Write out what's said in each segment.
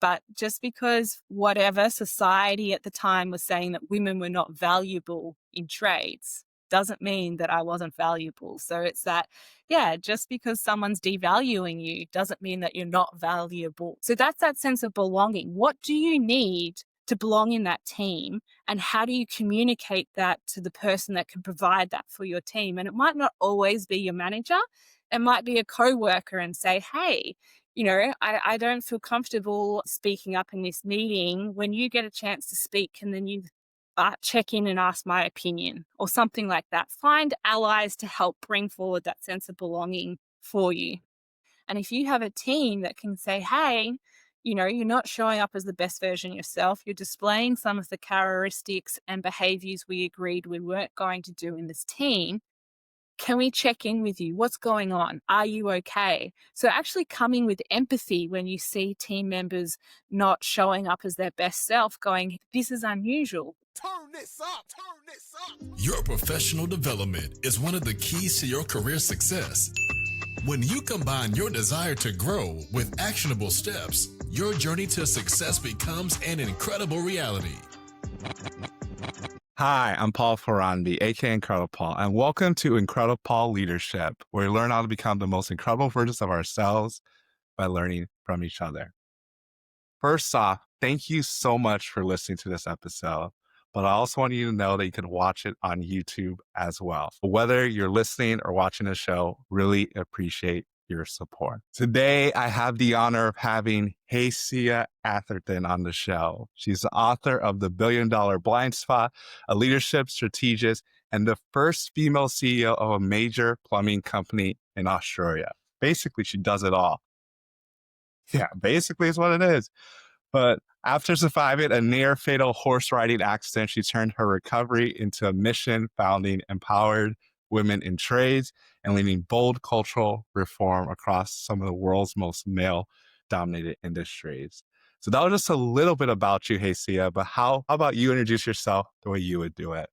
But just because whatever society at the time was saying that women were not valuable in trades doesn't mean that I wasn't valuable. So it's that, yeah, just because someone's devaluing you doesn't mean that you're not valuable. So that's that sense of belonging. What do you need to belong in that team? And how do you communicate that to the person that can provide that for your team? And it might not always be your manager. It might be a coworker and say, hey, I don't feel comfortable speaking up in this meeting. When you get a chance to speak, and then you check in and ask my opinion or something like that. Find allies to help bring forward that sense of belonging for you. And if you have a team that can say, hey, you're not showing up as the best version of yourself, you're displaying some of the characteristics and behaviors we agreed we weren't going to do in this team. Can we check in with you? What's going on? Are you okay? So actually coming with empathy when you see team members not showing up as their best self, going, this is unusual. Turn this up, turn this up. Your professional development is one of the keys to your career success. When you combine your desire to grow with actionable steps, your journey to success becomes an incredible reality. Hi, I'm Paul Ferrandi, aka IncrediPaul, and welcome to IncrediPaul Leadership, where we learn how to become the most incredible versions of ourselves by learning from each other. First off, thank you so much for listening to this episode, but I also want you to know that you can watch it on YouTube as well. Whether you're listening or watching the show, really appreciate your support. Today, I have the honor of having Hacia Atherton on the show. She's the author of The $1 Billion Blind Spot, a leadership strategist, and the first female CEO of a major plumbing company in Australia. Basically, she does it all. Yeah, basically is what it is. But after surviving a near fatal horse riding accident, she turned her recovery into a mission founding empowered women in trades and leading bold cultural reform across some of the world's most male-dominated industries. So that was just a little bit about you, Hacia, but how about you introduce yourself the way you would do it?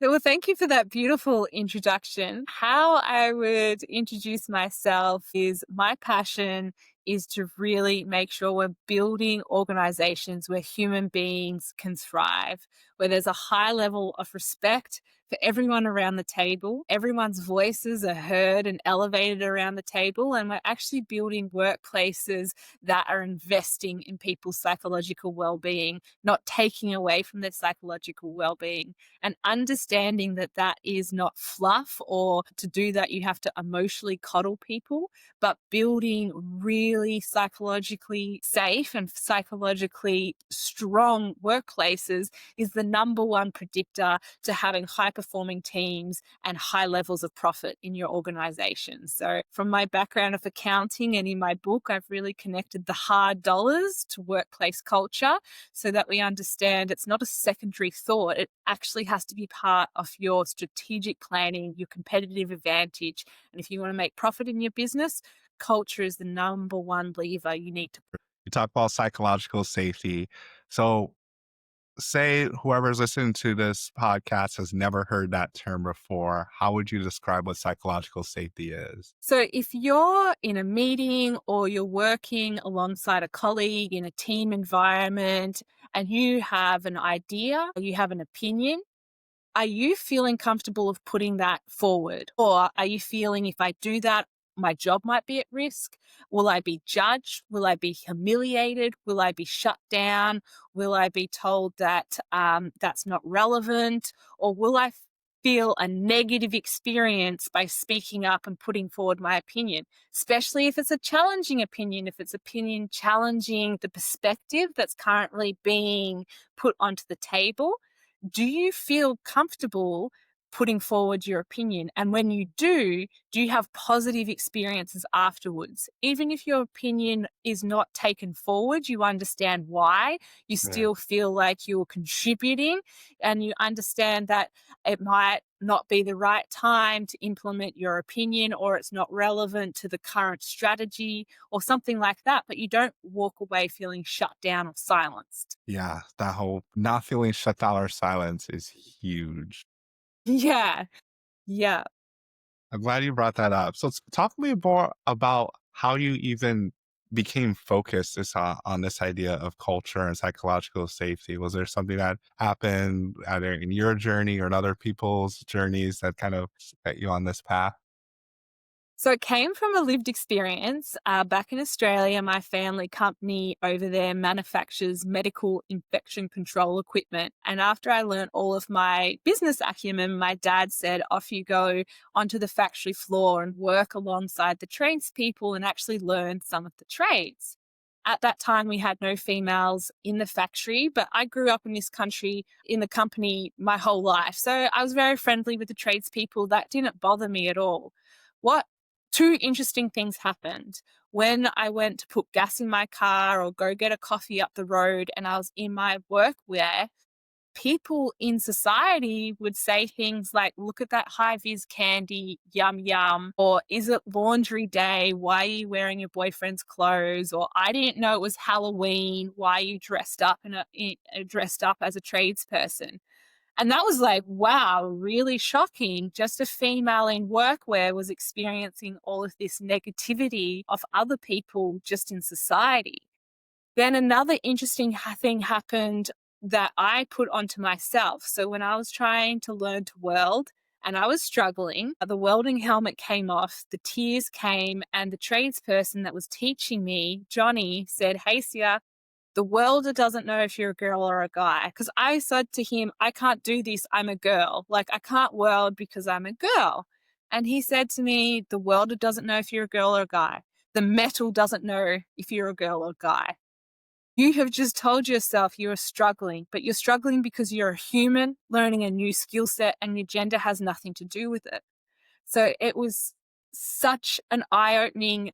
Well, thank you for that beautiful introduction. How I would introduce myself is my passion is to really make sure we're building organizations where human beings can thrive, where there's a high level of respect for everyone around the table. Everyone's voices are heard and elevated around the table. And we're actually building workplaces that are investing in people's psychological well-being, not taking away from their psychological well-being, and understanding that that is not fluff, or to do that you have to emotionally coddle people, but building really psychologically safe and psychologically strong workplaces is the number one predictor to having high performing teams and high levels of profit in your organization. So from my background of accounting and in my book, I've really connected the hard dollars to workplace culture so that we understand it's not a secondary thought. It actually has to be part of your strategic planning, your competitive advantage. And if you want to make profit in your business, culture is the number one lever you need to. You talk about psychological safety. So say whoever's listening to this podcast has never heard that term before. How would you describe what psychological safety is? So if you're in a meeting or you're working alongside a colleague in a team environment and you have an idea, or you have an opinion, are you feeling comfortable of putting that forward? Or are you feeling if I do that, my job might be at risk? Will I be judged? Will I be humiliated? Will I be shut down? Will I be told that that's not relevant? Or will I feel a negative experience by speaking up and putting forward my opinion, especially if it's a challenging opinion, if it's opinion challenging the perspective that's currently being put onto the table? Do you feel comfortable putting forward your opinion? And when you do you have positive experiences afterwards? Even if your opinion is not taken forward, you understand why, you still feel like you're contributing, and you understand that it might not be the right time to implement your opinion, or it's not relevant to the current strategy or something like that, but you don't walk away feeling shut down or silenced. Yeah, that whole not feeling shut down or silenced is huge. Yeah. Yeah. I'm glad you brought that up. So talk to me more about how you even became focused on this idea of culture and psychological safety? Was there something that happened either in your journey or in other people's journeys that kind of set you on this path? So it came from a lived experience. Back in Australia, my family company over there manufactures medical infection control equipment. And after I learned all of my business acumen, my dad said, off you go onto the factory floor and work alongside the tradespeople and actually learn some of the trades. At that time, we had no females in the factory, but I grew up in this country, in the company my whole life. So I was very friendly with the tradespeople. That didn't bother me at all. What Two interesting things happened. When I went to put gas in my car or go get a coffee up the road and I was in my workwear, people in society would say things like, look at that high-vis candy, yum, yum, or is it laundry day? Why are you wearing your boyfriend's clothes? Or I didn't know it was Halloween. Why are you dressed up as a tradesperson? And that was like, wow, really shocking. Just a female in workwear was experiencing all of this negativity of other people just in society. Then another interesting thing happened that I put onto myself. So when I was trying to learn to weld and I was struggling, the welding helmet came off, the tears came, and the tradesperson that was teaching me, Johnny, said, "Hey, Sia, the welder doesn't know if you're a girl or a guy." Because I said to him, I can't do this. I'm a girl. Like, I can't weld because I'm a girl. And he said to me, the welder doesn't know if you're a girl or a guy. The metal doesn't know if you're a girl or a guy. You have just told yourself you are struggling, but you're struggling because you're a human learning a new skill set and your gender has nothing to do with it. So it was such an eye-opening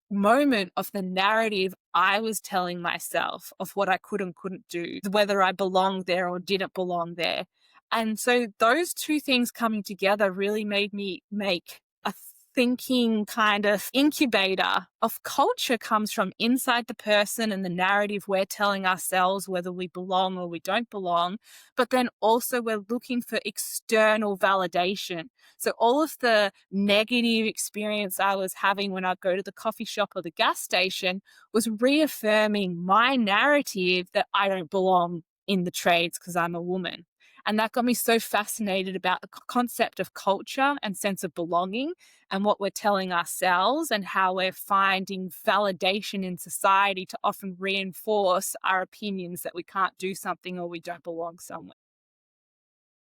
moment of the narrative I was telling myself of what I could and couldn't do, whether I belonged there or didn't belong there. And so those two things coming together really made me make a thinking kind of incubator of culture comes from inside the person and the narrative we're telling ourselves, whether we belong or we don't belong. But then also we're looking for external validation. So all of the negative experience I was having when I go to the coffee shop or the gas station was reaffirming my narrative that I don't belong in the trades because I'm a woman. And that got me so fascinated about the concept of culture and sense of belonging and what we're telling ourselves and how we're finding validation in society to often reinforce our opinions that we can't do something or we don't belong somewhere.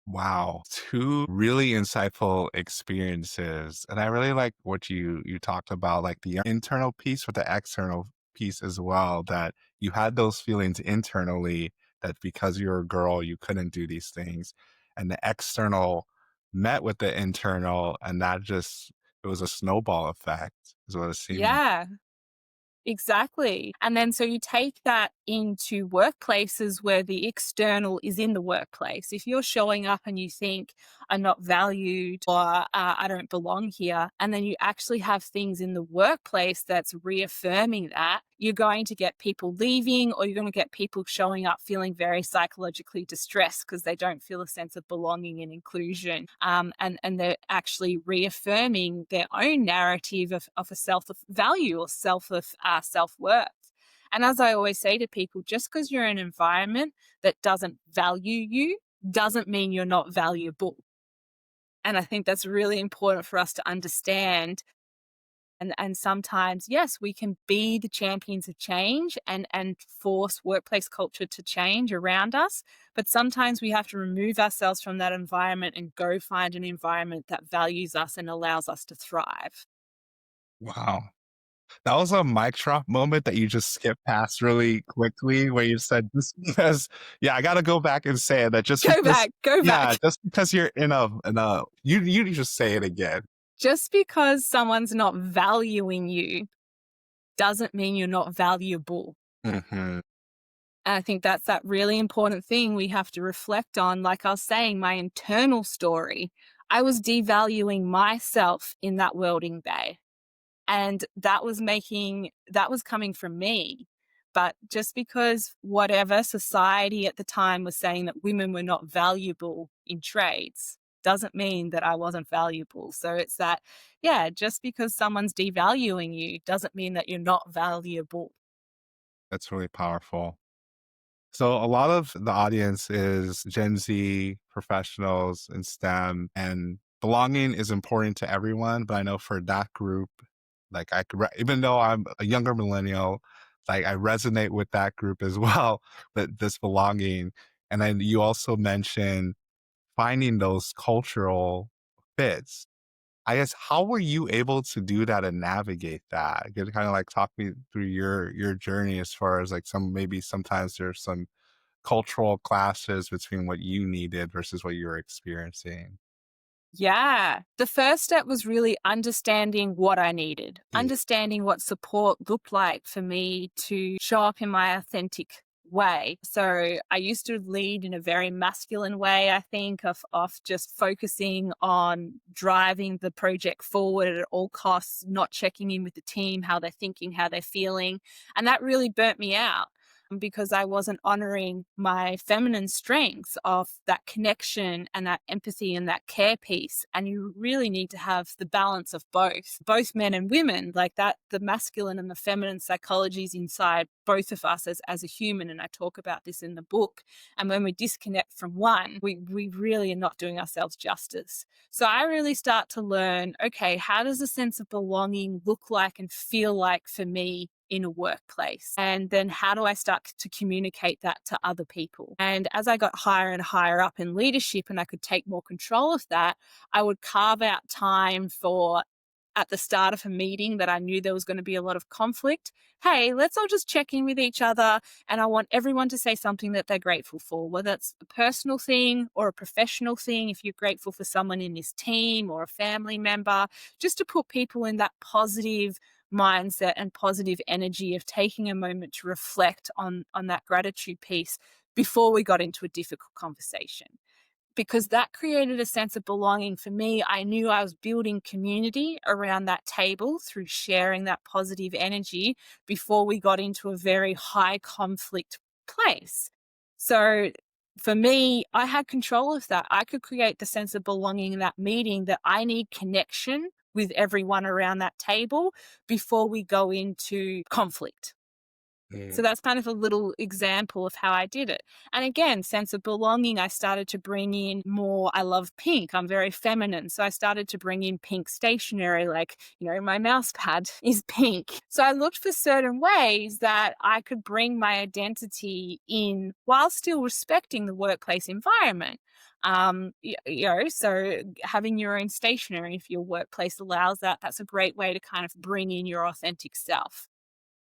Wow, two really insightful experiences. And I really like what you talked about, like the internal piece with the external piece as well, that you had those feelings internally that because you're a girl, you couldn't do these things. And the external met with the internal, and that just it was a snowball effect, is what it seemed. Yeah. Exactly. And then so you take that into workplaces where the external is in the workplace. If you're showing up and you think, I'm not valued or I don't belong here, and then you actually have things in the workplace that's reaffirming that, you're going to get people leaving or you're going to get people showing up feeling very psychologically distressed because they don't feel a sense of belonging and inclusion. And they're actually reaffirming their own narrative of a self of value or self-worth. And as I always say to people, just because you're in an environment that doesn't value you doesn't mean you're not valuable. And I think that's really important for us to understand. And sometimes, yes, we can be the champions of change and force workplace culture to change around us. But sometimes we have to remove ourselves from that environment and go find an environment that values us and allows us to thrive. Wow. That was a mic drop moment that you just skipped past really quickly, where you said, just because, yeah, I got to go back and say it, that just Go because, back, go yeah, back. just because you're you just say it again. Just because someone's not valuing you doesn't mean you're not valuable. Hmm. And I think that's that really important thing we have to reflect on. Like I was saying, my internal story, I was devaluing myself in that welding bay. And that was coming from me. But just because whatever society at the time was saying that women were not valuable in trades, doesn't mean that I wasn't valuable. So it's that, yeah, just because someone's devaluing you doesn't mean that you're not valuable. That's really powerful. So a lot of the audience is Gen Z professionals in STEM, and belonging is important to everyone. But I know for that group, like even though I'm a younger millennial, like I resonate with that group as well. That this belonging, and then you also mentioned finding those cultural fits. I guess how were you able to do that and navigate that? You could kind of like talk me through your journey as far as like maybe sometimes there's some cultural clashes between what you needed versus what you were experiencing. Yeah. The first step was really understanding what I needed, Yeah. understanding what support looked like for me to show up in my authentic way. So I used to lead in a very masculine way, I think, of just focusing on driving the project forward at all costs, not checking in with the team, how they're thinking, how they're feeling. And that really burnt me out because I wasn't honoring my feminine strengths of that connection and that empathy and that care piece. And you really need to have the balance of both men and women, like that, the masculine and the feminine psychology is inside both of us as a human. And I talk about this in the book. And when we disconnect from one, we really are not doing ourselves justice. So I really start to learn, okay, how does a sense of belonging look like and feel like for me in a workplace? And then how do I start to communicate that to other people? And as I got higher and higher up in leadership and I could take more control of that, I would carve out time for, at the start of a meeting that I knew there was going to be a lot of conflict, hey, let's all just check in with each other. And I want everyone to say something that they're grateful for, whether it's a personal thing or a professional thing. If you're grateful for someone in this team or a family member, just to put people in that positive mindset and positive energy of taking a moment to reflect on that gratitude piece before we got into a difficult conversation, because that created a sense of belonging for me. I knew I was building community around that table through sharing that positive energy before we got into a very high conflict place. So for me, I had control of that. I could create the sense of belonging in that meeting, that I need connection with everyone around that table before we go into conflict. So that's kind of a little example of how I did it. And again, sense of belonging, I started to bring in more. I love pink. I'm very feminine. So I started to bring in pink stationery, like, my mouse pad is pink. So I looked for certain ways that I could bring my identity in while still respecting the workplace environment. So having your own stationery, if your workplace allows that, that's a great way to kind of bring in your authentic self.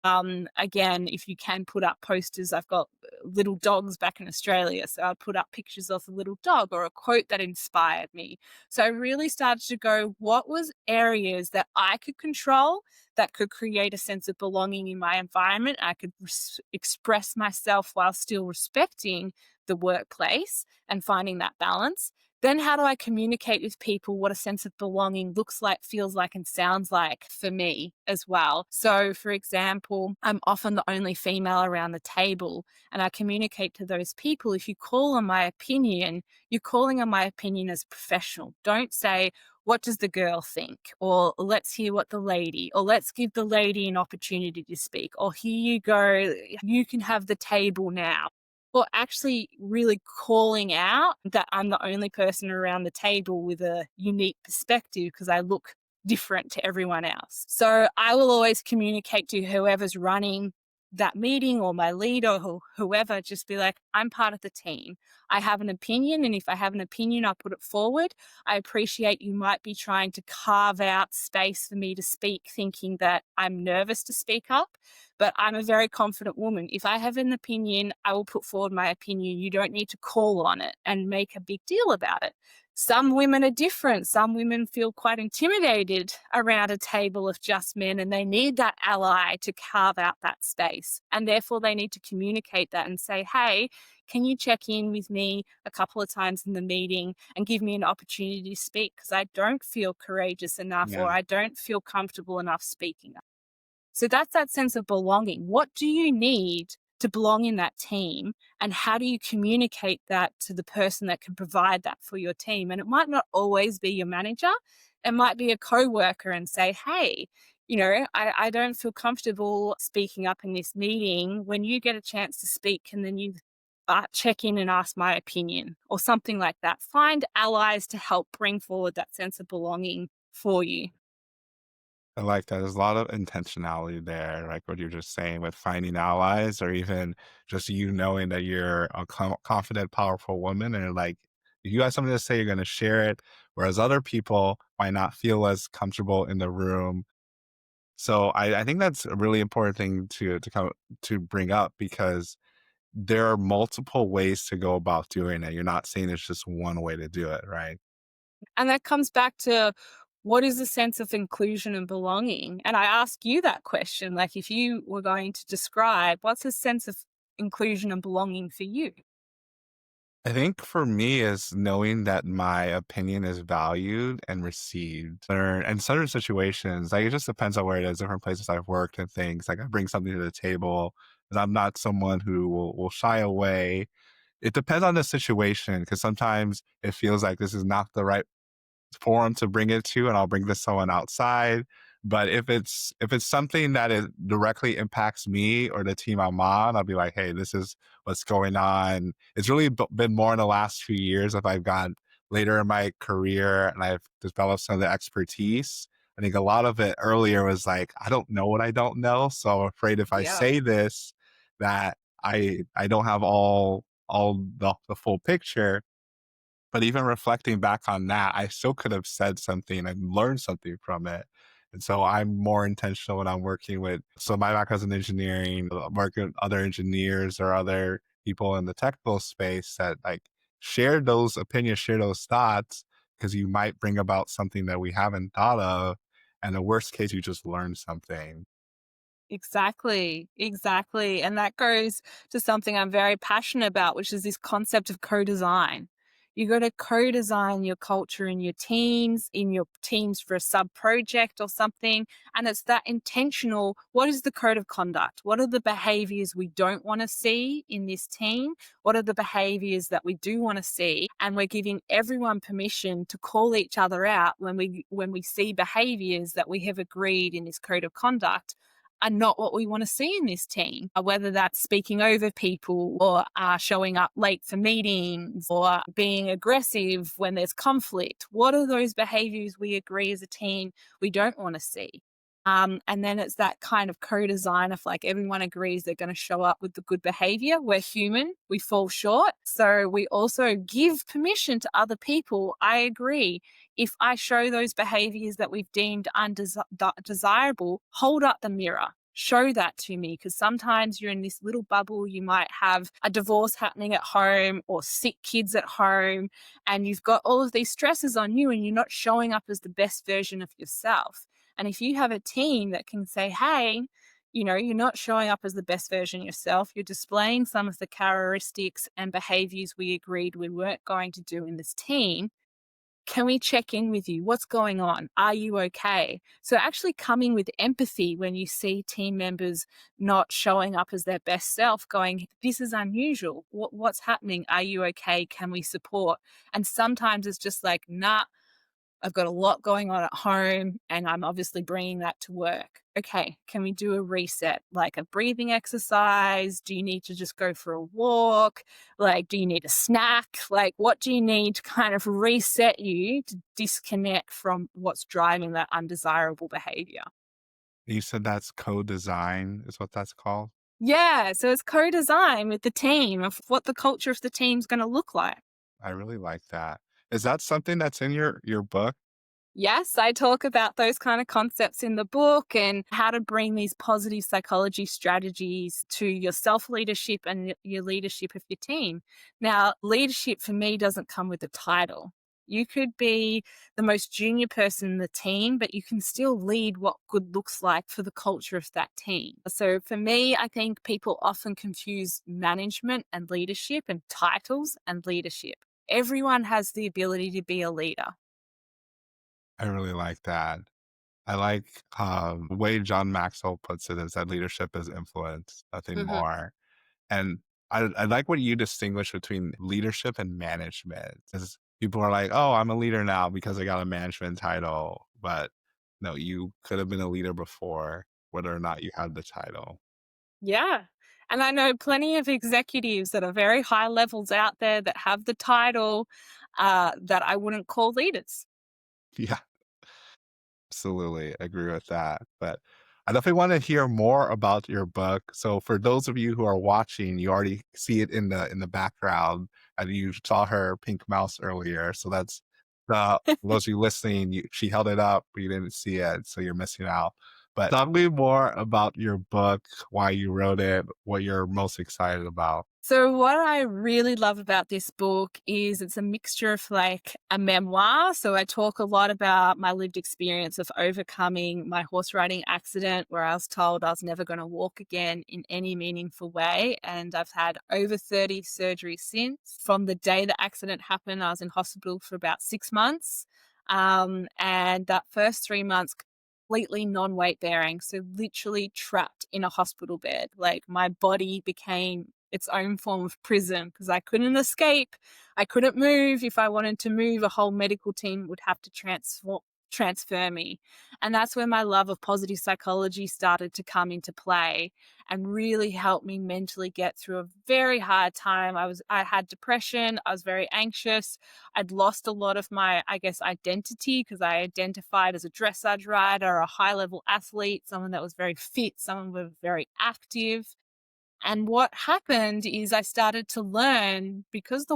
Again, if you can put up posters, I've got little dogs back in Australia. So I'd put up pictures of a little dog or a quote that inspired me. So I really started to go, what was areas that I could control that could create a sense of belonging in my environment? I could express myself while still respecting the workplace and finding that balance. Then how do I communicate with people what a sense of belonging looks like, feels like, and sounds like for me as well? So, for example, I'm often the only female around the table, and I communicate to those people, if you call on my opinion, you're calling on my opinion as a professional. Don't say, what does the girl think? Or let's hear what the lady, or let's give the lady an opportunity to speak, or here you go, you can have the table now. Or actually really calling out that I'm the only person around the table with a unique perspective because I look different to everyone else. So I will always communicate to whoever's running that meeting or my leader or whoever, just be like, I'm part of the team. I have an opinion, and if I have an opinion, I'll put it forward. I appreciate you might be trying to carve out space for me to speak, thinking that I'm nervous to speak up, but I'm a very confident woman. If I have an opinion, I will put forward my opinion. You don't need to call on it and make a big deal about it. Some women are different. Some women feel quite intimidated around a table of just men, and they need that ally to carve out that space. And therefore, they need to communicate that and say, hey, can you check in with me a couple of times in the meeting and give me an opportunity to speak? Because I don't feel courageous enough, Yeah. or I don't feel comfortable enough speaking up. So that's that sense of belonging. What do you need to belong in that team? And how do you communicate that to the person that can provide that for your team? And it might not always be your manager, it might be a coworker and say, hey, I don't feel comfortable speaking up in this meeting. When you get a chance to speak, and then you check in and ask my opinion or something like that. Find allies to help bring forward that sense of belonging for you. I like that. There's a lot of intentionality there, like what you're just saying with finding allies, or even just you knowing that you're a confident, powerful woman, and like if you have something to say, you're going to share it. Whereas other people might not feel as comfortable in the room. So I think that's a really important thing to bring up, because there are multiple ways to go about doing it. You're not saying there's just one way to do it, right? And that comes back to, what is the sense of inclusion and belonging? And I ask you that question, like, if you were going to describe what's a sense of inclusion and belonging for you? I think for me is knowing that my opinion is valued and received. Or in certain situations, like it just depends on where it is, different places I've worked and things. Like I bring something to the table, and I'm not someone who will shy away. It depends on the situation, because sometimes it feels like this is not the right forum to bring it to, and I'll bring this someone outside. But if it's something that it directly impacts me or the team I'm on, I'll be like, hey, this is what's going on. It's really been more in the last few years if I've gone later in my career and I've developed some of the expertise. I think a lot of it earlier was like, I don't know what I don't know. So I'm afraid if I Yeah. say this, that I don't have all the full picture. But even reflecting back on that, I still could have said something and learned something from it. And so I'm more intentional when I'm working with, so my background's in engineering, working with other engineers or other people in the technical space that like share those opinions, share those thoughts, because you might bring about something that we haven't thought of. And the worst case, you just learn something. Exactly, exactly. And that goes to something I'm very passionate about, which is this concept of co-design. You got to co-design your culture in your teams for a sub project or something. And it's that intentional. What is the code of conduct? What are the behaviors we don't want to see in this team? What are the behaviors that we do want to see? And we're giving everyone permission to call each other out when we see behaviors that we have agreed in this code of conduct are not what we want to see in this team, whether that's speaking over people or showing up late for meetings or being aggressive when there's conflict. What are those behaviors we agree as a team we don't want to see? And then it's that kind of co-design of like everyone agrees they're going to show up with the good behavior. We're human, we fall short. So we also give permission to other people. I agree. If I show those behaviors that we've deemed undesirable, hold up the mirror. Show that to me, because sometimes you're in this little bubble. You might have a divorce happening at home or sick kids at home, and you've got all of these stresses on you, and you're not showing up as the best version of yourself. And if you have a team that can say, hey, you're not showing up as the best version of yourself, you're displaying some of the characteristics and behaviors we agreed we weren't going to do in this team. Can we check in with you? What's going on? Are you okay? So, actually coming with empathy when you see team members not showing up as their best self, going, this is unusual. What's happening? Are you okay? Can we support? And sometimes it's just like, nah, I've got a lot going on at home and I'm obviously bringing that to work. Okay, can we do a reset, like a breathing exercise? Do you need to just go for a walk? Like, do you need a snack? Like, what do you need to kind of reset you to disconnect from what's driving that undesirable behavior? You said that's co-design is what that's called. Yeah, so it's co design with the team of what the culture of the team's going to look like. I really like that. Is that something that's in your book? Yes, I talk about those kind of concepts in the book and how to bring these positive psychology strategies to your self leadership and your leadership of your team. Now, leadership for me doesn't come with a title. You could be the most junior person in the team, but you can still lead what good looks like for the culture of that team. So for me, I think people often confuse management and leadership and titles and leadership. Everyone has the ability to be a leader. I really like that. I like the way John Maxwell puts it is that leadership is influence, nothing more. And I like what you distinguish between leadership and management. Because people are like, oh, I'm a leader now because I got a management title. But no, you could have been a leader before, whether or not you had the title. Yeah. And I know plenty of executives that are very high levels out there that have the title that I wouldn't call leaders. Yeah, absolutely. Agree with that. But I definitely want to hear more about your book. So for those of you who are watching, you already see it in the background, and you saw her pink mouse earlier. So that's the for those of you listening, she held it up, but you didn't see it, so you're missing out. But talk me more about your book, why you wrote it, what you're most excited about. So, what I really love about this book is it's a mixture of like a memoir. So, I talk a lot about my lived experience of overcoming my horse riding accident where I was told I was never going to walk again in any meaningful way. And I've had over 30 surgeries since. From the day the accident happened, I was in hospital for about 6 months. And that first 3 months, completely non-weight bearing, so literally trapped in a hospital bed. Like my body became its own form of prison because I couldn't escape. I couldn't move. If I wanted to move, a whole medical team would have to transfer me. And that's where my love of positive psychology started to come into play and really helped me mentally get through a very hard time. I had depression, I was very anxious. I'd lost a lot of my, I guess, identity because I identified as a dressage rider, a high-level athlete, someone that was very fit, someone who was very active. And what happened is I started to learn because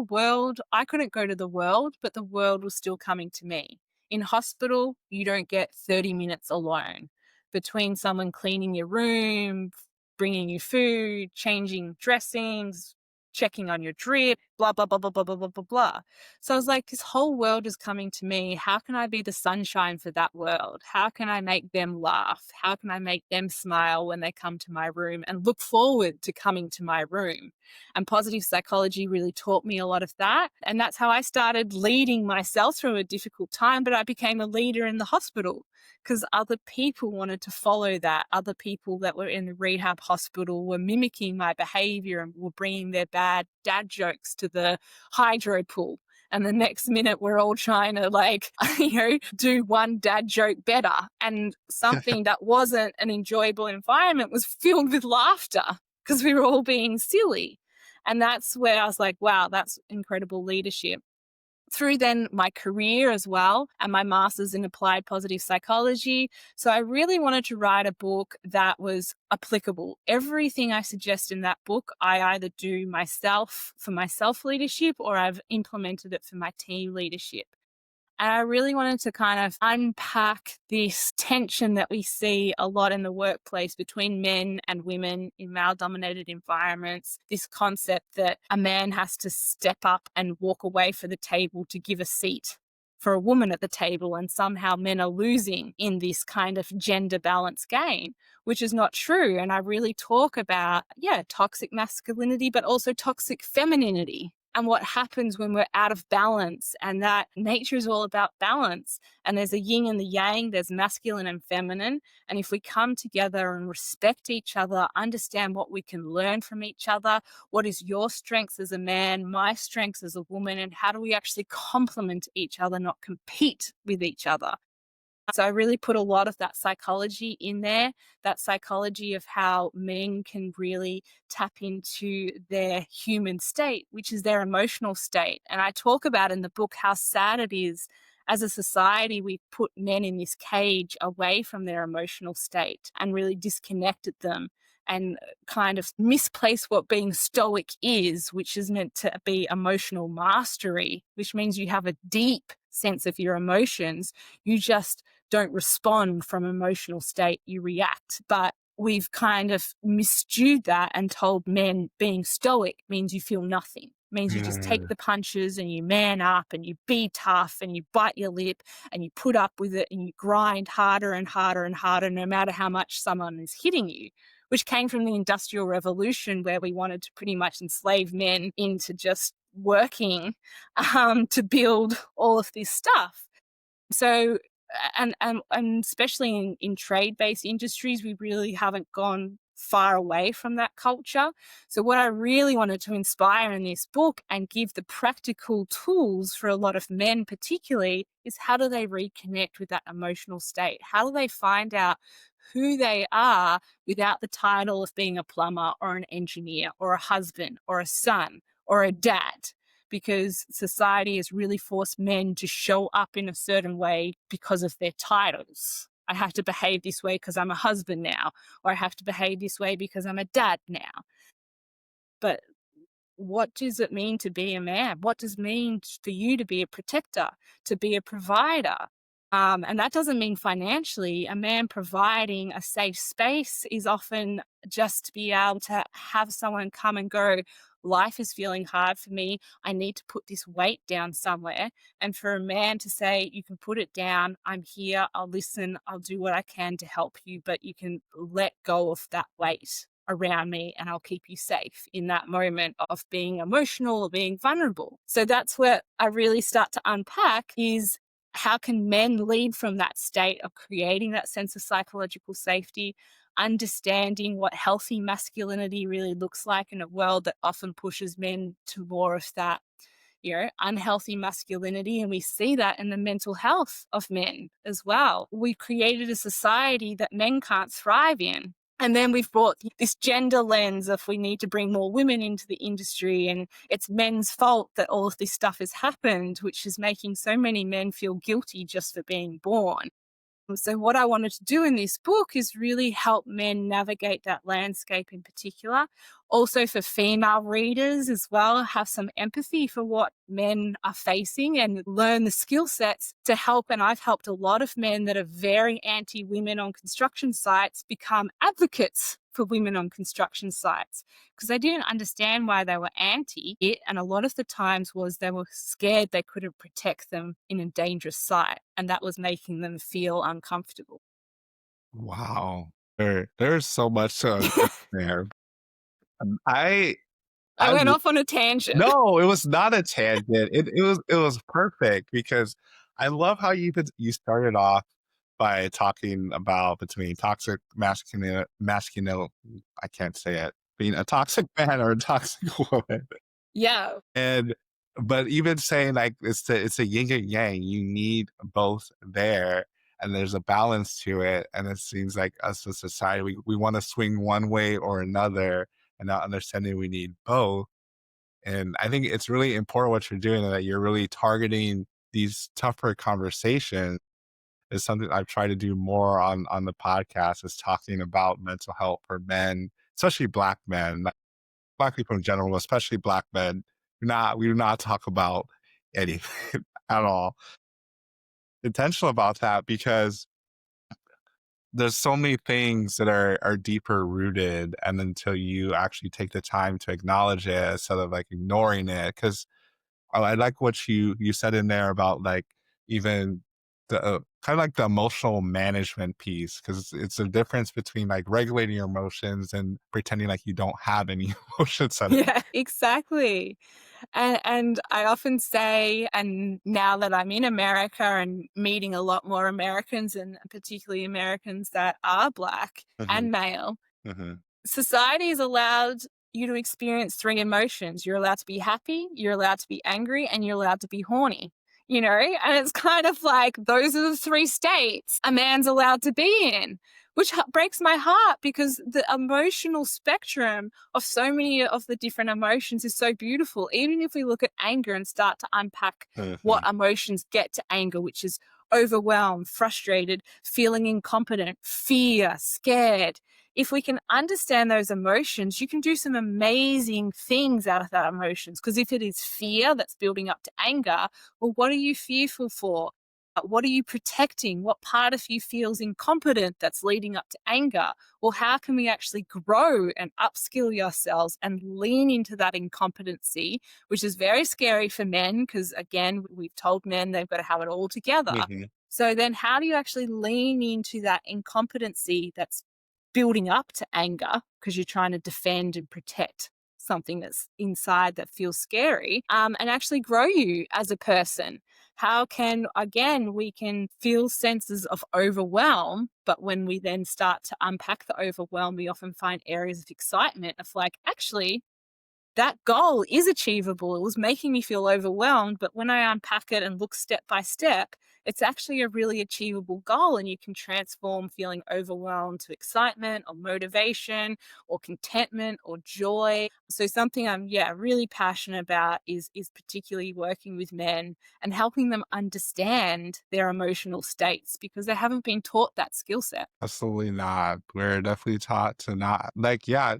I couldn't go to the world, but the world was still coming to me. In hospital, you don't get 30 minutes alone between someone cleaning your room, bringing you food, changing dressings, checking on your drip, blah, blah, blah, blah, blah, blah, blah, blah, blah. So I was like, this whole world is coming to me. How can I be the sunshine for that world? How can I make them laugh? How can I make them smile when they come to my room and look forward to coming to my room? And positive psychology really taught me a lot of that. And that's how I started leading myself through a difficult time. But I became a leader in the hospital because other people wanted to follow that. Other people that were in the rehab hospital were mimicking my behavior and were bringing their bad dad jokes to the hydro pool. And the next minute, we're all trying to do one dad joke better. And something that wasn't an enjoyable environment was filled with laughter because we were all being silly. And that's where I was like, wow, that's incredible leadership. Through then my career as well and my master's in applied positive psychology. So I really wanted to write a book that was applicable. Everything I suggest in that book, I either do myself for my self leadership or I've implemented it for my team leadership. And I really wanted to kind of unpack this tension that we see a lot in the workplace between men and women in male dominated environments. This concept that a man has to step up and walk away for the table to give a seat for a woman at the table, and somehow men are losing in this kind of gender balance game, which is not true. And I really talk about, toxic masculinity, but also toxic femininity and what happens when we're out of balance, and that nature is all about balance. And there's a yin and the yang, there's masculine and feminine. And if we come together and respect each other, understand what we can learn from each other, what is your strengths as a man, my strengths as a woman, and how do we actually complement each other, not compete with each other. So I really put a lot of that psychology in there, that psychology of how men can really tap into their human state, which is their emotional state. And I talk about in the book how sad it is as a society, we put men in this cage away from their emotional state and really disconnected them and kind of misplace what being stoic is, which is meant to be emotional mastery, which means you have a deep sense of your emotions. You just don't respond from emotional state, you react. But we've kind of misstewed that and told men being stoic means you feel nothing. Means you just take the punches and you man up and you be tough and you bite your lip and you put up with it and you grind harder and harder and harder no matter how much someone is hitting you, which came from the Industrial Revolution, where we wanted to pretty much enslave men into just working to build all of this stuff. So, and especially in trade-based industries, we really haven't gone far away from that culture. So what I really wanted to inspire in this book and give the practical tools for a lot of men particularly is how do they reconnect with that emotional state? How do they find out who they are without the title of being a plumber or an engineer or a husband or a son or a dad? Because society has really forced men to show up in a certain way because of their titles. I have to behave this way because I'm a husband now, or I have to behave this way because I'm a dad now. But what does it mean to be a man? What does it mean for you to be a protector, to be a provider? And that doesn't mean financially. A man providing a safe space is often just to be able to have someone come and go, life is feeling hard for me. I need to put this weight down somewhere. And for a man to say, you can put it down. I'm here. I'll listen. I'll do what I can to help you, but you can let go of that weight around me and I'll keep you safe in that moment of being emotional or being vulnerable. So that's where I really start to unpack is how can men lead from that state of creating that sense of psychological safety, understanding what healthy masculinity really looks like in a world that often pushes men to more of that, unhealthy masculinity. And we see that in the mental health of men as well. We've created a society that men can't thrive in. And then we've brought this gender lens of we need to bring more women into the industry and it's men's fault that all of this stuff has happened, which is making so many men feel guilty just for being born. So what I wanted to do in this book is really help men navigate that landscape in particular. Also for female readers as well, have some empathy for what men are facing and learn the skill sets to help. And I've helped a lot of men that are very anti-women on construction sites become advocates for women on construction sites because they didn't understand why they were anti it. And a lot of the times was they were scared they couldn't protect them in a dangerous site. And that was making them feel uncomfortable. Wow. There's so much to unpack there. I I I went off on a tangent. No, it was not a tangent. It was perfect because I love how you started off by talking about between toxic masculine I can't say it, being a toxic man or a toxic woman. Yeah. And but even saying like it's a yin and yang, you need both there and there's a balance to it. And it seems like us as a society, we want to swing one way or another and not understanding we need both. And I think it's really important what you're doing and that you're really targeting these tougher conversations is something I've tried to do more on the podcast is talking about mental health for men, especially Black men, not Black people in general, especially Black men. We do not talk about anything at all. Intentional about that because there's so many things that are deeper rooted and until you actually take the time to acknowledge it instead of like ignoring it. Because I like what you said in there about like even the kind of like the emotional management piece because it's a difference between like regulating your emotions and pretending like you don't have any emotions at all. Yeah, exactly. And I often say, and now that I'm in America and meeting a lot more Americans and particularly Americans that are Black Mhm, and male, mhm, society has allowed you to experience three emotions. You're allowed to be happy, you're allowed to be angry, and you're allowed to be horny. And it's kind of like those are the three states a man's allowed to be in, which breaks my heart because the emotional spectrum of so many of the different emotions is so beautiful. Even if we look at anger and start to unpack what mhm, emotions get to anger, which is overwhelmed, frustrated, feeling incompetent, fear, scared. If we can understand those emotions, you can do some amazing things out of that emotions. Because if it is fear that's building up to anger, well, what are you fearful for? What are you protecting? What part of you feels incompetent that's leading up to anger? Well, how can we actually grow and upskill yourselves and lean into that incompetency, which is very scary for men because, again, we've told men they've got to have it all together. mhm, So then how do you actually lean into that incompetency that's building up to anger because you're trying to defend and protect something that's inside that feels scary and actually grow you as a person? How can, again, we can feel senses of overwhelm, but when we then start to unpack the overwhelm, we often find areas of excitement of like, actually, that goal is achievable. It was making me feel overwhelmed, but when I unpack it and look step by step, it's actually a really achievable goal. And you can transform feeling overwhelmed to excitement or motivation or contentment or joy. So something I'm really passionate about is particularly working with men and helping them understand their emotional states because they haven't been taught that skill set. Absolutely not. We're definitely taught to not like, yeah,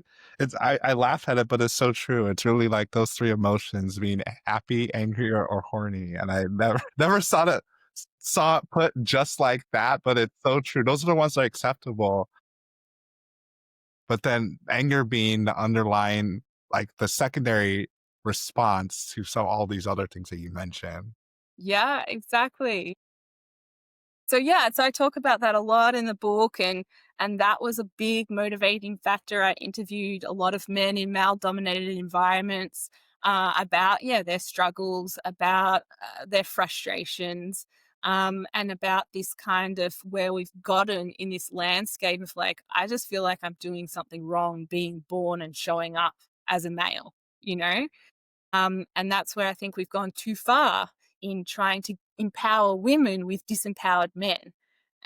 I laugh at it, but it's so true. It's really like those three emotions being happy, angry, or horny. And I never never saw it put just like that, but it's so true. Those are the ones that are acceptable. But then anger being the underlying, like the secondary response to all these other things that you mentioned. Yeah, exactly. So I talk about that a lot in the book, and that was a big motivating factor. I interviewed a lot of men in male dominated environments about their struggles, about their frustrations, and about this kind of where we've gotten in this landscape of like, I just feel like I'm doing something wrong being born and showing up as a male, you know. And that's where I think we've gone too far in trying to empower women with disempowered men.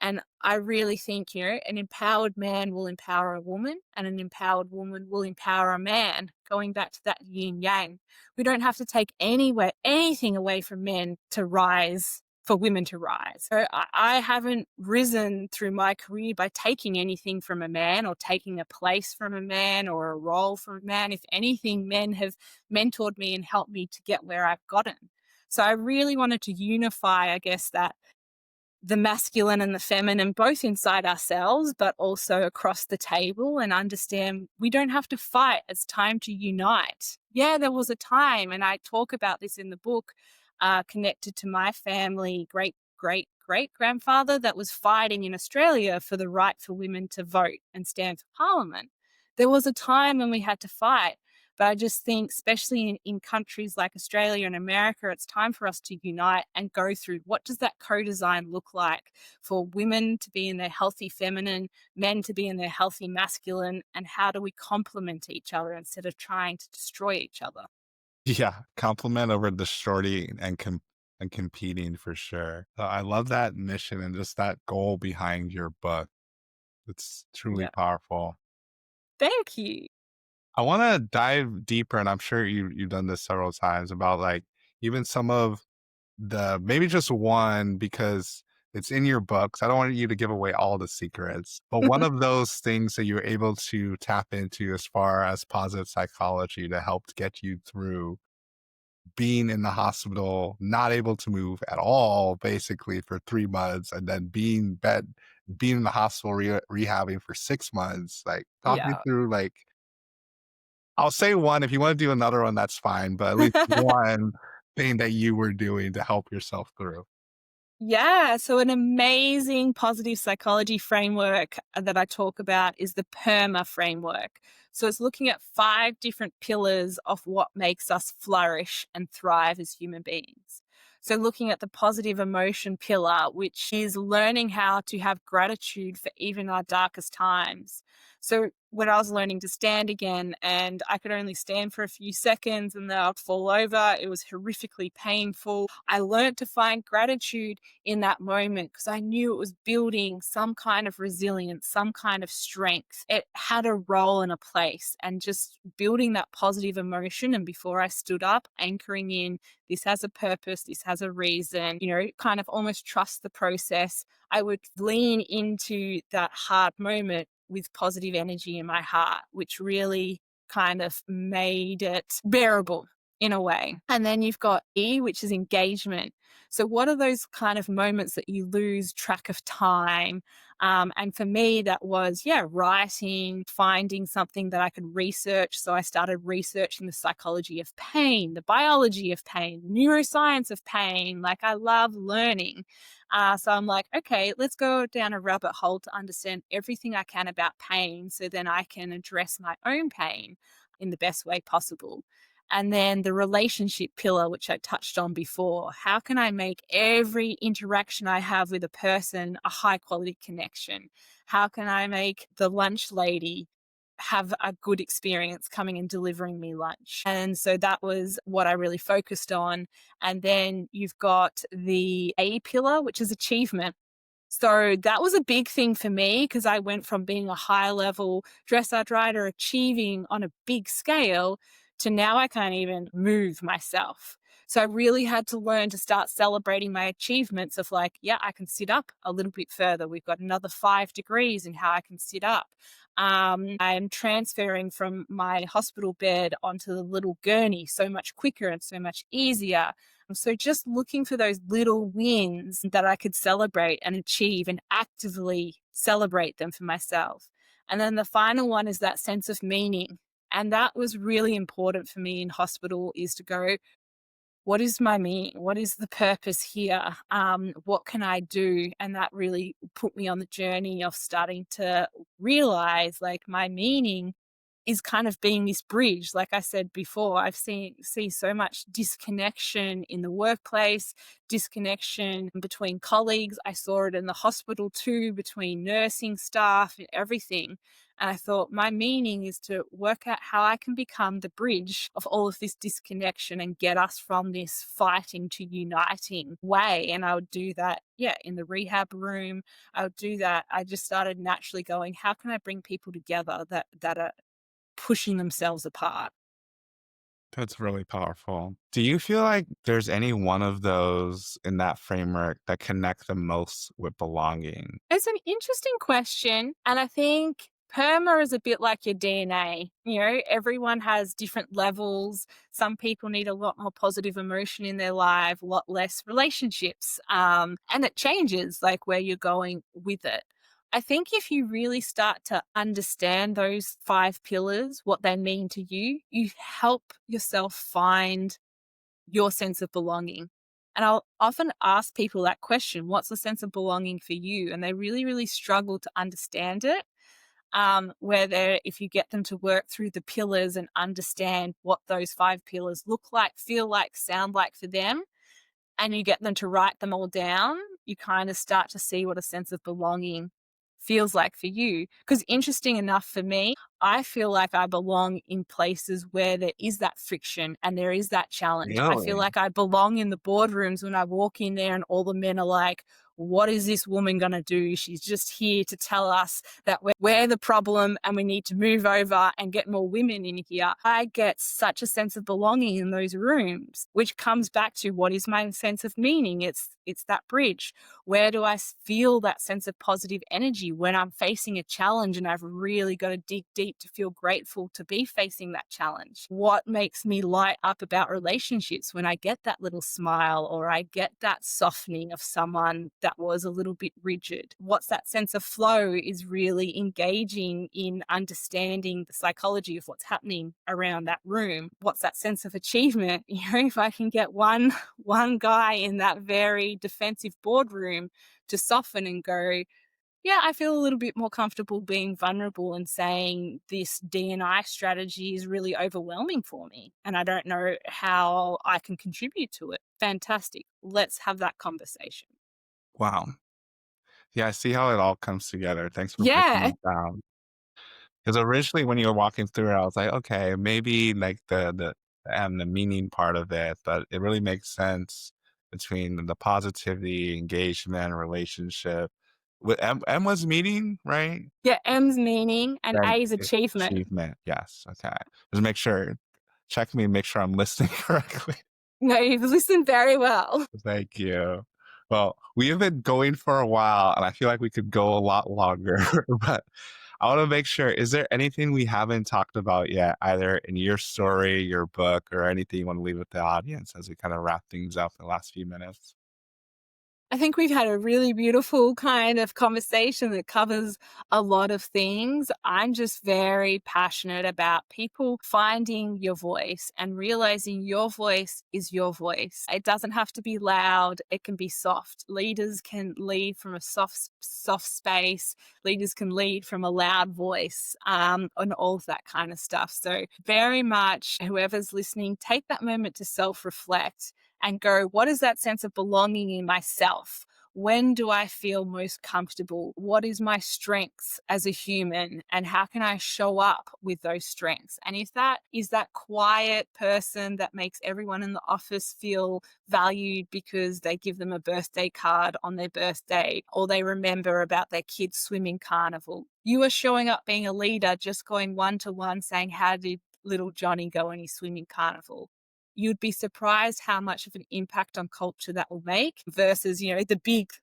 And I really think, an empowered man will empower a woman, and an empowered woman will empower a man. Going back to that yin yang, we don't have to take anything away from men to rise for women to rise. So I haven't risen through my career by taking anything from a man or taking a place from a man or a role from a man. If anything, men have mentored me and helped me to get where I've gotten. So I really wanted to unify, I guess, that the masculine and the feminine, both inside ourselves, but also across the table, and understand we don't have to fight. It's time to unite. Yeah, there was a time, and I talk about this in the book, connected to my family, great grandfather that was fighting in Australia for the right for women to vote and stand for parliament. There was a time when we had to fight. But I just think, especially in countries like Australia and America, it's time for us to unite and go through what does that co-design look like for women to be in their healthy feminine, men to be in their healthy masculine, and how do we complement each other instead of trying to destroy each other? Yeah, compliment over the shorty and competing for sure. I love that mission and just that goal behind your book. It's truly Yeah. powerful. Thank you. I want to dive deeper, and I'm sure you've done this several times about like even some of the maybe just one because it's in your books. I don't want you to give away all the secrets, but one of those things that you're able to tap into as far as positive psychology to help get you through being in the hospital, not able to move at all, basically for 3 months, and then being in the hospital rehabbing for 6 months. Like, talk me Yeah. through like I'll say one. If you want to do another one, that's fine. But at least one thing that you were doing to help yourself through. Yeah, so an amazing positive psychology framework that I talk about is the PERMA framework. So it's looking at 5 different pillars of what makes us flourish and thrive as human beings. So looking at the positive emotion pillar, which is learning how to have gratitude for even our darkest times. So when I was learning to stand again and I could only stand for a few seconds and then I'd fall over, it was horrifically painful. I learned to find gratitude in that moment because I knew it was building some kind of resilience, some kind of strength. It had a role and a place, and just building that positive emotion. And before I stood up, anchoring in this has a purpose, this has a reason, kind of almost trust the process. I would lean into that hard moment with positive energy in my heart, which really kind of made it bearable in a way. And then you've got E, which is engagement. So, what are those kind of moments that you lose track of time? And for me, that was, writing, finding something that I could research. So, I started researching the psychology of pain, the biology of pain, neuroscience of pain. Like, I love learning. So, I'm like, okay, let's go down a rabbit hole to understand everything I can about pain so then I can address my own pain in the best way possible. And then the relationship pillar, which I touched on before. How can I make every interaction I have with a person a high quality connection? How can I make the lunch lady have a good experience coming and delivering me lunch? And so that was what I really focused on. And then you've got the A pillar, which is achievement. So that was a big thing for me because I went from being a high level dressage rider, achieving on a big scale, to now I can't even move myself. So I really had to learn to start celebrating my achievements of like, yeah, I can sit up a little bit further. We've got another 5 degrees in how I can sit up. I'm transferring from my hospital bed onto the little gurney so much quicker and so much easier. So just looking for those little wins that I could celebrate and achieve and actively celebrate them for myself. And then the final one is that sense of meaning. And that was really important for me in hospital, is to go, what is my meaning? What is the purpose here? What can I do? And that really put me on the journey of starting to realize like my meaning is kind of being this bridge. Like I said before, I've see so much disconnection in the workplace, disconnection between colleagues. I saw it in the hospital too, between nursing staff and everything. And I thought my meaning is to work out how I can become the bridge of all of this disconnection and get us from this fighting to uniting way. And I would do that, yeah, in the rehab room. I would do that. I just started naturally going, how can I bring people together that are pushing themselves apart? That's really powerful. Do you feel like there's any one of those in that framework that connect the most with belonging? It's an interesting question. And I think PERMA is a bit like your DNA. You know, everyone has different levels. Some people need a lot more positive emotion in their life, a lot less relationships. And it changes like where you're going with it. I think if you really start to understand those 5 pillars, what they mean to you, you help yourself find your sense of belonging. And I'll often ask people that question, what's the sense of belonging for you? And they really, really struggle to understand it. Where if you get them to work through the pillars and understand what those 5 pillars look like, feel like, sound like for them, and you get them to write them all down, you kind of start to see what a sense of belonging feels like for you. Because interesting enough for me, I feel like I belong in places where there is that friction and there is that challenge. I feel Really? like I belong in the boardrooms when I walk in there and all the men are like, what is this woman going to do? She's just here to tell us that we're the problem and we need to move over and get more women in here. I get such a sense of belonging in those rooms, which comes back to what is my sense of meaning? It's that bridge. Where do I feel that sense of positive energy when I'm facing a challenge and I've really got to dig deep to feel grateful to be facing that challenge? What makes me light up about relationships when I get that little smile or I get that softening of someone that was a little bit rigid? What's that sense of flow is really engaging in understanding the psychology of what's happening around that room. What's that sense of achievement? You know, if I can get one guy in that very defensive boardroom to soften and go, yeah, I feel a little bit more comfortable being vulnerable and saying this D&I strategy is really overwhelming for me and I don't know how I can contribute to it. Fantastic. Let's have that conversation. Wow. Yeah, I see how it all comes together. Thanks for breaking Yeah. it down. Because originally when you were walking through it, I was like, okay, maybe like the meaning part of it, but it really makes sense between the positivity, engagement, relationship. With M was meaning, right? Yeah. M's meaning and Then A is achievement. achievement. Yes. Okay. Just make sure, check me, make sure I'm listening correctly. No, you've listened very well. Thank you. Well, we have been going for a while and I feel like we could go a lot longer, but I want to make sure, is there anything we haven't talked about yet, either in your story, your book, or anything you want to leave with the audience as we kind of wrap things up in the last few minutes? I think we've had a really beautiful kind of conversation that covers a lot of things. I'm just very passionate about people finding your voice and realizing your voice is your voice. It doesn't have to be loud, it can be soft. Leaders can lead from a soft space. Leaders can lead from a loud voice, and all of that kind of stuff. So, very much, whoever's listening, take that moment to self reflect and go, what is that sense of belonging in myself? When do I feel most comfortable? What is my strengths as a human? And how can I show up with those strengths? And if that is that quiet person that makes everyone in the office feel valued because they give them a birthday card on their birthday, or they remember about their kids' swimming carnival, you are showing up being a leader, just going one to one saying, how did little Johnny go in his swimming carnival? You'd be surprised how much of an impact on culture that will make versus,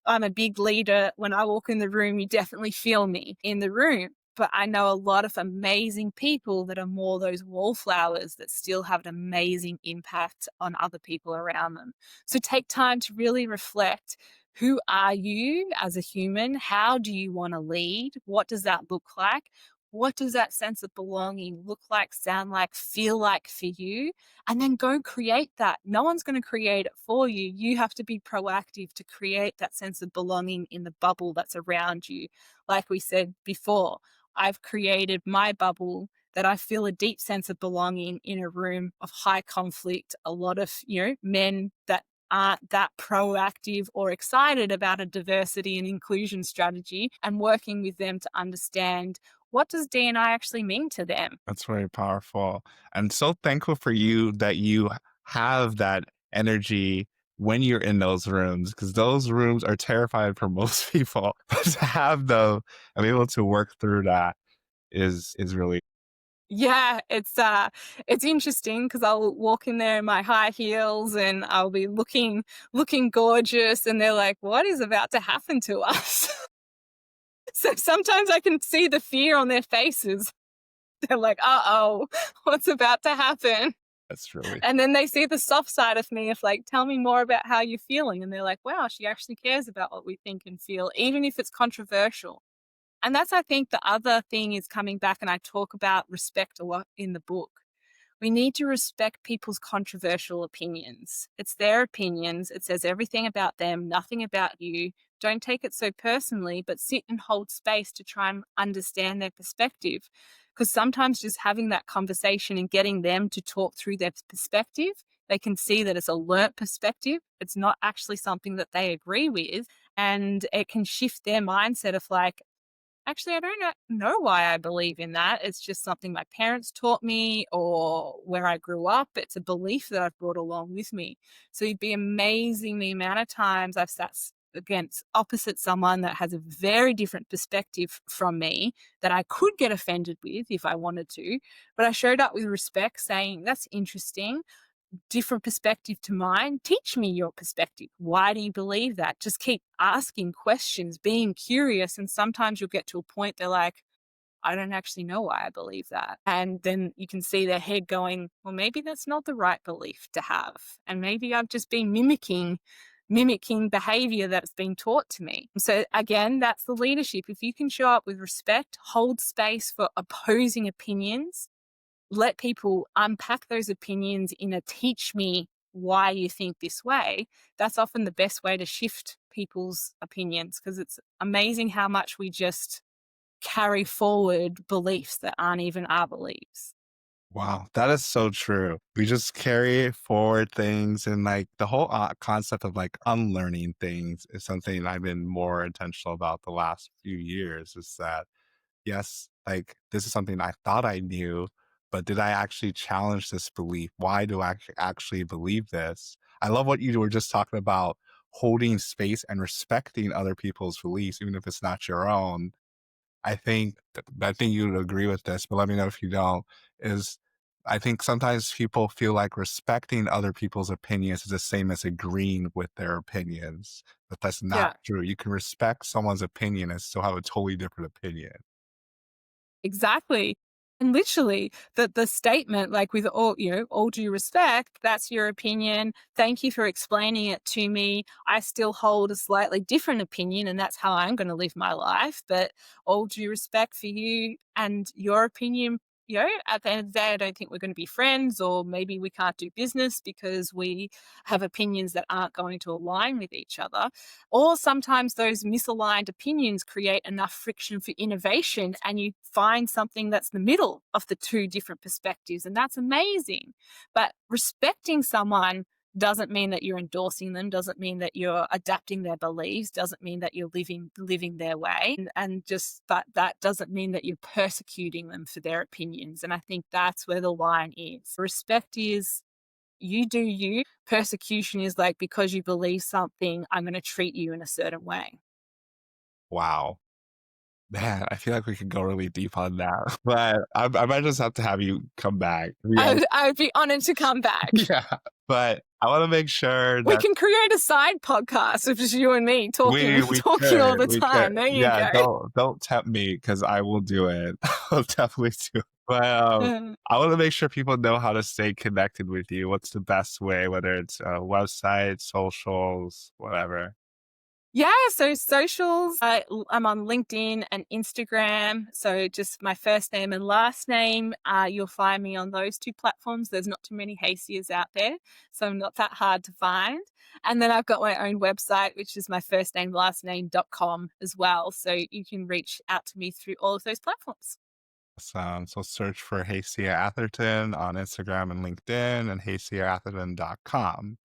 I'm a big leader. When I walk in the room, you definitely feel me in the room. But I know a lot of amazing people that are more those wallflowers that still have an amazing impact on other people around them. So take time to really reflect. Who are you as a human? How do you want to lead? What does that look like? What does that sense of belonging look like, sound like, feel like for you? And then go create that. No one's going to create it for you. You have to be proactive to create that sense of belonging in the bubble that's around you. Like we said before, I've created my bubble that I feel a deep sense of belonging in a room of high conflict, a lot of, men that aren't that proactive or excited about a diversity and inclusion strategy, and working with them to understand, what does D&I actually mean to them? That's very powerful. And so thankful for you that you have that energy when you're in those rooms, because those rooms are terrifying for most people. But to have them and be able to work through that is really Yeah, it's interesting because I'll walk in there in my high heels and I'll be looking gorgeous, and they're like, "What is about to happen to us?" So sometimes I can see the fear on their faces. They're like, "Uh-oh, what's about to happen?" that's really And then they see the soft side of me of like, "Tell me more about how you're feeling." And they're like, "Wow, she actually cares about what we think and feel, even if it's controversial." And that's, I think, the other thing is coming back, and I talk about respect a lot in the book. We need to respect people's controversial opinions. It's their opinions. It says everything about them, nothing about you. Don't take it so personally, but sit and hold space to try and understand their perspective. Because sometimes just having that conversation and getting them to talk through their perspective, they can see that it's a learnt perspective. It's not actually something that they agree with. And it can shift their mindset of like, actually, I don't know why I believe in that. It's just something my parents taught me or where I grew up. It's a belief that I've brought along with me. So you'd be amazing the amount of times I've sat against opposite someone that has a very different perspective from me that I could get offended with if I wanted to. But I showed up with respect, saying, that's interesting, different perspective to mine. Teach me your perspective. Why do you believe that? Just keep asking questions, being curious. And sometimes you'll get to a point they're like, I don't actually know why I believe that. And then you can see their head going, well, maybe that's not the right belief to have. And maybe I've just been mimicking behavior that's been taught to me. So again, that's the leadership. If you can show up with respect, hold space for opposing opinions, let people unpack those opinions in a teach me why you think this way, that's often the best way to shift people's opinions, because it's amazing how much we just carry forward beliefs that aren't even our beliefs. wow. That is so true. We just carry forward things, and like the whole concept of like unlearning things is something I've been more intentional about the last few years. Is that yes, like this is something I thought I knew, but did I actually challenge this belief? Why do I actually believe this? I love what you were just talking about, holding space and respecting other people's beliefs, even if it's not your own. I think you would agree with this, but let me know if you don't, is I think sometimes people feel like respecting other people's opinions is the same as agreeing with their opinions, but that's not Yeah, true. You can respect someone's opinion and still have a totally different opinion. exactly. And literally the statement, like with all due respect, that's your opinion. Thank you for explaining it to me. I still hold a slightly different opinion and that's how I'm going to live my life. But all due respect for you and your opinion, at the end of the day, I don't think we're going to be friends, or maybe we can't do business because we have opinions that aren't going to align with each other. Or sometimes those misaligned opinions create enough friction for innovation and you find something that's the middle of the two different perspectives. And that's amazing. But respecting someone doesn't mean that you're endorsing them, doesn't mean that you're adapting their beliefs, doesn't mean that you're living their way. But that doesn't mean that you're persecuting them for their opinions. And I think that's where the line is. Respect is you do you. Persecution is like, because you believe something, I'm going to treat you in a certain way. Wow. Man, I feel like we could go really deep on that, but I might just have to have you come back. I would be honored to come back. Yeah, but I want to make sure We that can create a side podcast of just you and me talking we all the we time. could. There you Yeah, go. don't tempt me because I will do it. I'll definitely do it. But I want to make sure people know how to stay connected with you. What's the best way, whether it's website, socials, whatever. Yeah, so socials, I'm on LinkedIn and Instagram. So just my first name and last name. You'll find me on those two platforms. There's not too many Hacias out there, so I'm not that hard to find. And then I've got my own website, which is my first name, last name.com as well. So you can reach out to me through all of those platforms. So search for Hacia Atherton on Instagram and LinkedIn and haciaatherton.com.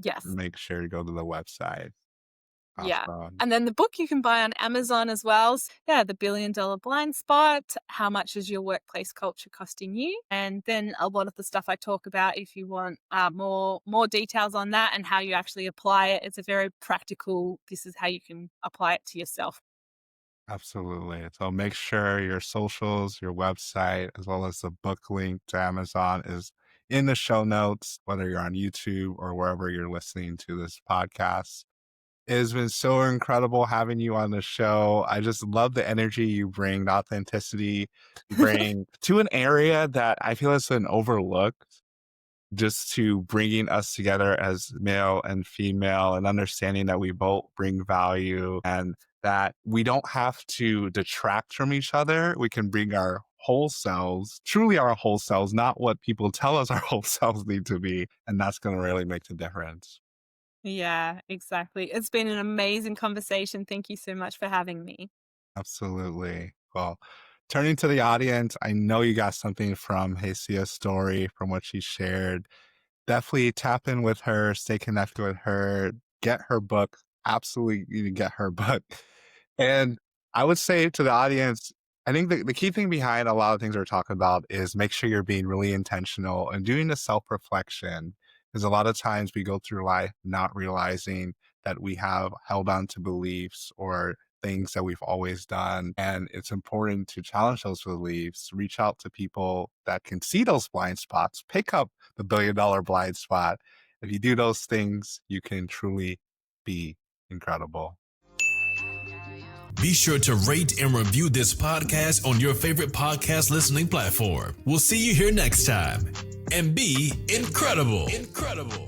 Yes. Make sure to go to the website. Yeah. Awesome. And then the book you can buy on Amazon as well. Yeah, The $1 Billion Blind Spot. How much is your workplace culture costing you? And then a lot of the stuff I talk about, if you want more details on that and how you actually apply it, it's a very practical, this is how you can apply it to yourself. Absolutely. So make sure your socials, your website, as well as the book link to Amazon is in the show notes, whether you're on YouTube or wherever you're listening to this podcast. It has been so incredible having you on the show. I just love the energy you bring, the authenticity you bring to an area that I feel has been overlooked, just to bringing us together as male and female and understanding that we both bring value and that we don't have to detract from each other. We can bring our whole selves, truly our whole selves, not what people tell us our whole selves need to be. And that's going to really make the difference. Yeah, exactly. It's been an amazing conversation. Thank you so much for having me. Absolutely. Well, turning to the audience, I know you got something from Hacia's story, from what she shared. Definitely tap in with her, stay connected with her, get her book. Absolutely, you need to get her book. And I would say to the audience, I think the key thing behind a lot of things we're talking about is make sure you're being really intentional and doing the self-reflection. Because a lot of times we go through life not realizing that we have held on to beliefs or things that we've always done. And it's important to challenge those beliefs, reach out to people that can see those blind spots, pick up the $1 billion blind spot. If you do those things, you can truly be incredible. Be sure to rate and review this podcast on your favorite podcast listening platform. We'll see you here next time. And be incredible. Incredible.